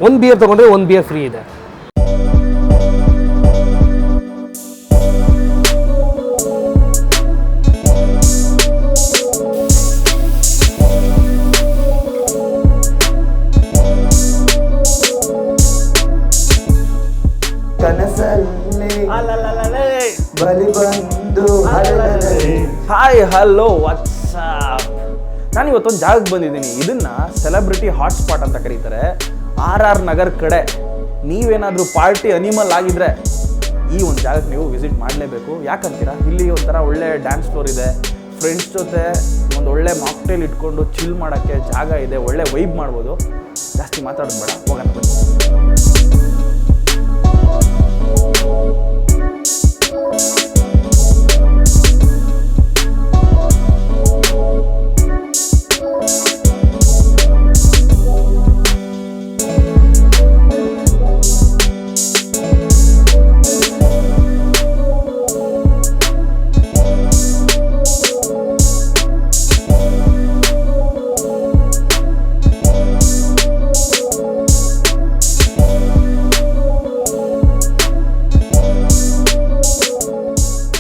ಒಂದು ಬಿಯರ್ ತೊಗೊಂಡ್ರೆ ಒಂದು ಬಿಯರ್ ಫ್ರೀ ಇದೆ. Hi hello WhatsApp. ನಾನು ಇವತ್ತೊಂದು ಜಾಗಕ್ಕೆ ಬಂದಿದ್ದೀನಿ. ಇದನ್ನು ಸೆಲೆಬ್ರಿಟಿ ಹಾಟ್ಸ್ಪಾಟ್ ಅಂತ ಕರೀತಾರೆ. RR ನಗರ್ ಕಡೆ ನೀವೇನಾದರೂ ಪಾರ್ಟಿ ಅನಿಮಲ್ ಆಗಿದ್ರೆ ಈ ಒಂದು ಜಾಗಕ್ಕೆ ನೀವು ವಿಸಿಟ್ ಮಾಡಲೇಬೇಕು. ಯಾಕಂತೀರಾ, ಇಲ್ಲಿ ಒಂಥರ ಒಳ್ಳೆ ಡ್ಯಾನ್ಸ್ ಫ್ಲೋರ್ ಇದೆ, ಫ್ರೆಂಡ್ಸ್ ಜೊತೆ ಒಂದು ಒಳ್ಳೆ ಮಾಕ್ಟೇಲ್ ಇಟ್ಕೊಂಡು ಚಿಲ್ ಮಾಡೋಕ್ಕೆ ಜಾಗ ಇದೆ, ಒಳ್ಳೆ ವೈಬ್ ಮಾಡ್ಬೋದು. ಜಾಸ್ತಿ ಮಾತಾಡೋದು ಬೇಡ, ಹೋಗೋಣ ಬನ್ನಿ.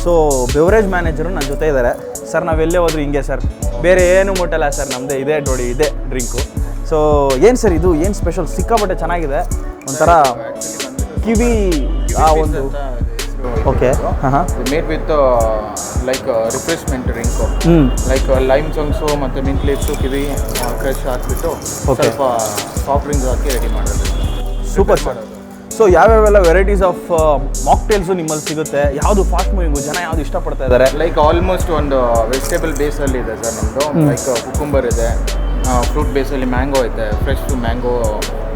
ಸೊ ಬೆವರೇಜ್ ಮ್ಯಾನೇಜರು ನನ್ನ ಜೊತೆ ಇದ್ದಾರೆ. ಸರ್ ನಾವೆಲ್ಲೇ ಹೋದ್ರು ಹಿಂಗೆ ಸರ್, ಬೇರೆ ಏನು ಮುಟ್ಟಲ್ಲ ಸರ್, ನಮ್ಮದೇ ಇದೆ ನೋಡಿ, ಇದೆ ಡ್ರಿಂಕು. ಸೊ ಏನು ಸರ್ ಇದು, ಏನು ಸ್ಪೆಷಲ್? ಸಿಕ್ಕಾಪಟ್ಟೆ ಚೆನ್ನಾಗಿದೆ, ಒಂಥರ ಕಿವಿ ಒಂದು ಓಕೆ. ಹಾಂ made with like refreshment drink, like lime chunks ಮತ್ತು ಮಿಂಟ್ ಲೀವ್ಸು ಕಿವಿ ಕ್ರಶ್ ಹಾಕಿಬಿಟ್ಟು ಸ್ವಲ್ಪ ಸಾಫ್ಟ್ ಡ್ರಿಂಕ್ಸ್ ಹಾಕಿ ರೆಡಿ ಮಾಡೋದು. Super sir. ಸೊ ಯಾವ್ಯಾವೆಲ್ಲ ವೆರೈಟೀಸ್ ಆಫ್ ಮಾಕ್ಟೇಲ್ಸು ನಿಮ್ಮಲ್ಲಿ ಸಿಗುತ್ತೆ? ಯಾವುದು ಫಾಸ್ಟ್ ಮೂವಿಂಗು, ಜನ ಯಾವುದು ಇಷ್ಟಪಡ್ತಾ ಇದ್ದಾರೆ? ಲೈಕ್ ಆಲ್ಮೋಸ್ಟ್ ಒಂದು ವೆಜಿಟೇಬಲ್ ಬೇಸಲ್ಲಿ ಇದೆ ಸರ್ ನಮ್ಮದು. ಲೈಕ್ ಕುಕುಂಬರ್ ಇದೆ, ಫ್ರೂಟ್ ಬೇಸಲ್ಲಿ ಮ್ಯಾಂಗೋ ಇದೆ, ಫ್ರೆಶ್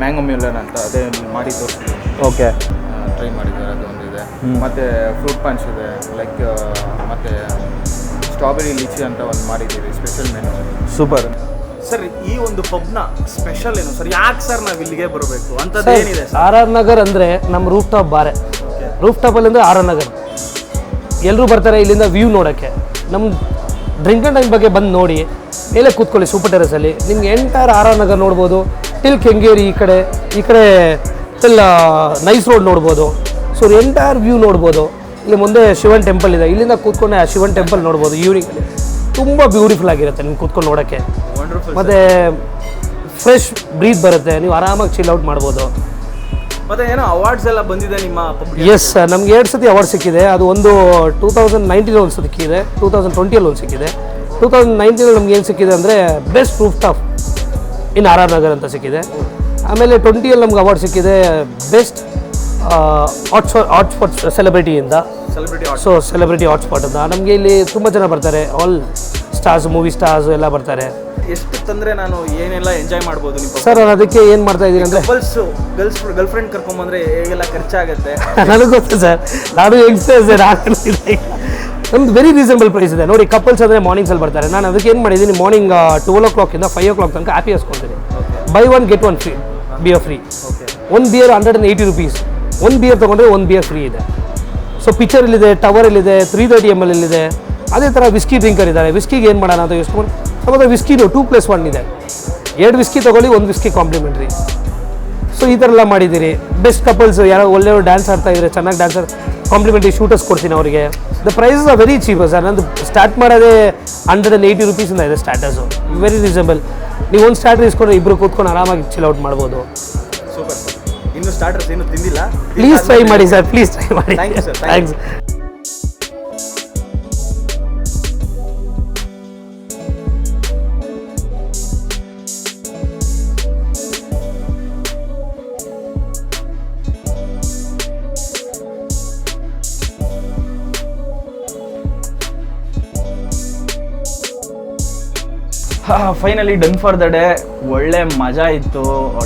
ಮ್ಯಾಂಗೋ ಮ್ಯೂಲನ್ ಅಂತ ಅದೇ ಮಾಡಿದ್ದು. ಓಕೆ, ಟ್ರೈ ಮಾಡಿದ್ದಾರೆ, ಅದೊಂದಿದೆ. ಮತ್ತು ಫ್ರೂಟ್ ಪಂಚ್ ಇದೆ, ಲೈಕ್ ಮತ್ತು ಸ್ಟ್ರಾಬೆರಿ ಲಿಚಿ ಅಂತ ಒಂದು ಮಾಡಿದ್ದೀವಿ ಸ್ಪೆಷಲ್ ಮೆನು. Super sir. ಈ ಒಂದು ಪಬ್ನ ಸ್ಪೆಷಲ್ ಏನು ಸರ್? ಯಾಕೆ ಸರ್ ನಾವು ಇಲ್ಲಿಗೆ ಬರಬೇಕು ಅಂತದ್ದು ಏನಿದೆ? RR ನಗರ್ ಅಂದರೆ ನಮ್ಮ ರೂಫ್ಟಾಪ್ ಬಾರೆ. ರೂಫ್ಟಾಪಲ್ಲಿ ಅಂದರೆ RR ನಗರ್ ಎಲ್ಲರೂ ಬರ್ತಾರೆ ಇಲ್ಲಿಂದ ವ್ಯೂ ನೋಡೋಕ್ಕೆ. ನಮ್ಮ ಡ್ರಿಂಕ್ ಆ್ಯಂಡ್ ಟೈಮ್ ಬಗ್ಗೆ ಬಂದು ನೋಡಿ, ಮೇಲೆ ಕೂತ್ಕೊಳ್ಳಿ ಸೂಪರ್ ಟೆರೆಸಲ್ಲಿ. ನಿಮ್ಗೆ ಎಂಟೈರ್ RR ನಗರ್ ನೋಡ್ಬೋದು. ಟಿಲ್ ಕೆಂಗೇರಿ ಈ ಕಡೆ ಟಿಲ್ ನೈಸ್ ರೋಡ್ ನೋಡ್ಬೋದು. ಸೊ ಎಂಟೈರ್ ವ್ಯೂ ನೋಡ್ಬೋದು. ಇಲ್ಲಿ ಮುಂದೆ ಶಿವನ್ ಟೆಂಪಲ್ ಇದೆ, ಇಲ್ಲಿಂದ ಕೂತ್ಕೊಂಡೆ ಆ ಶಿವನ್ ಟೆಂಪಲ್ ನೋಡ್ಬೋದು. ಈವ್ನಿಂಗ್ ತುಂಬ ಬ್ಯೂಟಿಫುಲ್ ಆಗಿರುತ್ತೆ ನಿಮ್ಗೆ ಕೂತ್ಕೊಂಡು ನೋಡೋಕ್ಕೆ. ಮತ್ತು ಫ್ರೆಶ್ ಬ್ರೀತ್ ಬರುತ್ತೆ, ನೀವು ಆರಾಮಾಗಿ ಚಿಲ್ ಔಟ್ ಮಾಡ್ಬೋದು. ಮತ್ತು ಏನೋ ಅವಾರ್ಡ್ಸ್ ಎಲ್ಲ ಬಂದಿದೆ ನಿಮ್ಮ ಪಬ್? ಎಸ್ ಸರ್, ನಮ್ಗೆ 2 ಸತಿ ಅವಾರ್ಡ್ ಸಿಕ್ಕಿದೆ. ಅದು ಒಂದು 2019 ಒಂದು ಸಿಕ್ಕಿದೆ, 2020 ಒಂದು ಸಿಕ್ಕಿದೆ. 2019 ನಮ್ಗೆ ಏನು ಸಿಕ್ಕಿದೆ ಅಂದರೆ best rooftop in RR Nagar ಅಂತ ಸಿಕ್ಕಿದೆ. ಆಮೇಲೆ 20 ನಮ್ಗೆ ಅವಾರ್ಡ್ ಸಿಕ್ಕಿದೆ ಬೆಸ್ಟ್ ಹಾಟ್ಸ್ಪಾಟ್ ಸೆಲೆಬ್ರಿಟಿಯಿಂದ. ಸೊ ಸೆಲೆಬ್ರಿಟಿ ಹಾಟ್ಸ್ಪಾಟ್ ಅಂತ ನಮಗೆ ಇಲ್ಲಿ ತುಂಬ ಜನ ಬರ್ತಾರೆ, ಆಲ್ ಸ್ಟಾರ್ಸ್, ಮೂವಿ ಸ್ಟಾರ್ಸ್ ಎಲ್ಲ ಬರ್ತಾರೆ. ಎಷ್ಟು ತಂದರೆ ನಾನು ಏನೆಲ್ಲ ಎಂಜಾಯ್ ಮಾಡ್ಬೋದು ನಿಮ್ಮ? ಸರ್ ನಾನು ಅದಕ್ಕೆ ಏನು ಮಾಡ್ತಾ ಇದ್ದೀನಿ ಅಂದರೆ, ಗರ್ಲ್ ಫ್ರೆಂಡ್ ಕರ್ಕೊಂಬಂದರೆ ಹೇಗೆಲ್ಲ ಖರ್ಚಾಗುತ್ತೆ ನನಗೆ ಗೊತ್ತು ಸರ್. ನಾನು ಯಂಗ್ಸ್ಟರ್ಸ್ ನಮ್ದು ವೆರಿ ರೀಸನಬಲ್ ಪ್ರೈಸ್ ಇದೆ ನೋಡಿ. ಕಪಲ್ಸ್ ಅಂದರೆ ಮಾರ್ನಿಂಗ್ಸಲ್ಲಿ ಬರ್ತಾರೆ. ನಾನು ಅದಕ್ಕೆ ಏನು ಮಾಡಿದ್ದೀನಿ, ಮಾರ್ನಿಂಗ್ 12 o'clock ಇಂದ 5 o'clock ತನಕ ಹ್ಯಾಪಿ ಹಾಸ್ಕೊಳ್ತೀನಿ. Buy 1 get 1 free, beer free. ಒಂದು ಬಿಯರ್ 180 rupees. ಒಂದು ಬಿಯರ್ ತೊಗೊಂಡ್ರೆ ಒಂದು ಬಿಯರ್ ಫ್ರೀ ಇದೆ. ಸೊ ಪಿಕ್ಚರಲ್ಲಿದೆ, ಟವರಲ್ಲಿದೆ, 330 ml ಇದೆ. ಅದೇ ಥರ ವಿಸ್ಕಿ ಡ್ರಿಂಕರ್ ಇದ್ದಾರೆ. ವಿಸ್ಕಿಗೆ ಏನು ಮಾಡೋಣ ಅಂತ ಯೋಚಿಸ್ಕೊಂಡು ನಮ್ಮದು ವಿಸ್ಕಿದು 2+1 ಇದೆ. 2 ವಿಸ್ಕಿ ತೊಗೊಳ್ಳಿ, 1 ವಿಸ್ಕಿ ಕಾಂಪ್ಲಿಮೆಂಟ್ರಿ. ಸೊ ಈ ಥರ ಎಲ್ಲ ಮಾಡಿದ್ದೀರಿ. ಬೆಸ್ಟ್ ಕಪಲ್ಸ್ ಯಾರೋ ಒಳ್ಳೆಯವರು ಡ್ಯಾನ್ಸ್ ಆಡ್ತಾ ಇದ್ದಾರೆ, ಚೆನ್ನಾಗಿ ಡ್ಯಾನ್ಸರ್, ಕಾಂಪ್ಲಿಮೆಂಟ್ರಿ ಶೂಟರ್ಸ್ ಕೊಡ್ತೀನಿ ಅವರಿಗೆ. The prices are very cheap sir. ನಂದು ಸ್ಟಾರ್ಟ್ ಮಾಡೋದೇ 180 rupees ಇದೆ ಸ್ಟಾರ್ಟರ್ಸು. Very reasonable. ನೀವು ಒಂದು ಸ್ಟಾರ್ಟರ್ ಇಸ್ಕೊಂಡ್ರೆ ಇಬ್ಬರು ಕೂತ್ಕೊಂಡು ಆರಾಮಾಗಿ ಚಿಲ್ ಔಟ್ ಮಾಡ್ಬೋದು. Super sir. ಇನ್ನು ಸ್ಟಾರ್ಟರ್ಸ್ ಏನು ತಿಂದಿಲ್ಲ, ಪ್ಲೀಸ್ ಟ್ರೈ ಮಾಡಿ ಸರ್, ಪ್ಲೀಸ್ ಟ್ರೈ ಮಾಡಿ. Thank you sir. Thanks. Finally done for the day. ಒಳ್ಳೆ ಮಜಾ ಇತ್ತು.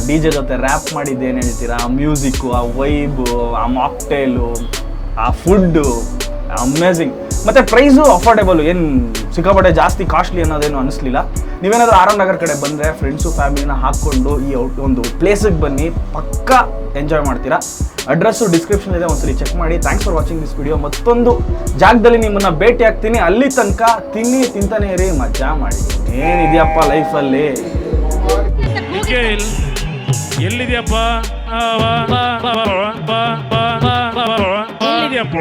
DJ ಜೊತೆ ರ್ಯಾಪ್ ಮಾಡಿದ್ದು ಏನು ಹೇಳ್ತೀರಾ? ಮ್ಯೂಸಿಕ್ಕು, ಆ ವೈಬು, ಆ ಮಾಕ್ಟೇಲು, ಆ ಫುಡ್ಡು ಅಮೇಝಿಂಗ್. ಮತ್ತು ಪ್ರೈಸು ಅಫೋರ್ಡೆಬಲ್, ಏನು ಸಿಕ್ಕಾಪಟ್ಟೆ ಜಾಸ್ತಿ ಕಾಸ್ಟ್ಲಿ ಅನ್ನೋದೇನು ಅನ್ನಿಸ್ಲಿಲ್ಲ. ನೀವೇನಾದರೂ RR ನಗರ್ ಕಡೆ ಬಂದರೆ ಫ್ರೆಂಡ್ಸು ಫ್ಯಾಮಿಲಿನ ಹಾಕ್ಕೊಂಡು ಈ ಒಂದು ಪ್ಲೇಸಿಗೆ ಬನ್ನಿ, ಪಕ್ಕಾ ಎಂಜಾಯ್ ಮಾಡ್ತೀರಾ. ಅಡ್ರೆಸ್ಸು ಡಿಸ್ಕ್ರಿಪ್ಷನ್ ಇದೆ, ಒಂದ್ಸರಿ ಚೆಕ್ ಮಾಡಿ. Thanks for watching this video. ಮತ್ತೊಂದು ಜಾಗದಲ್ಲಿ ನಿಮ್ಮನ್ನು ಭೇಟಿ ಆಗ್ತೀನಿ. ಅಲ್ಲಿ ತನಕ ತಿಂತಾನೆ ಇರಿ, ಮಜಾ ಮಾಡಿ. ಏನಿದೆಯಪ್ಪ ಲೈಫಲ್ಲಿ. ಎಲ್ಲಿದೆಯಪ್ಪ ಎಲ್ಲಿದೆಯಪ್ಪ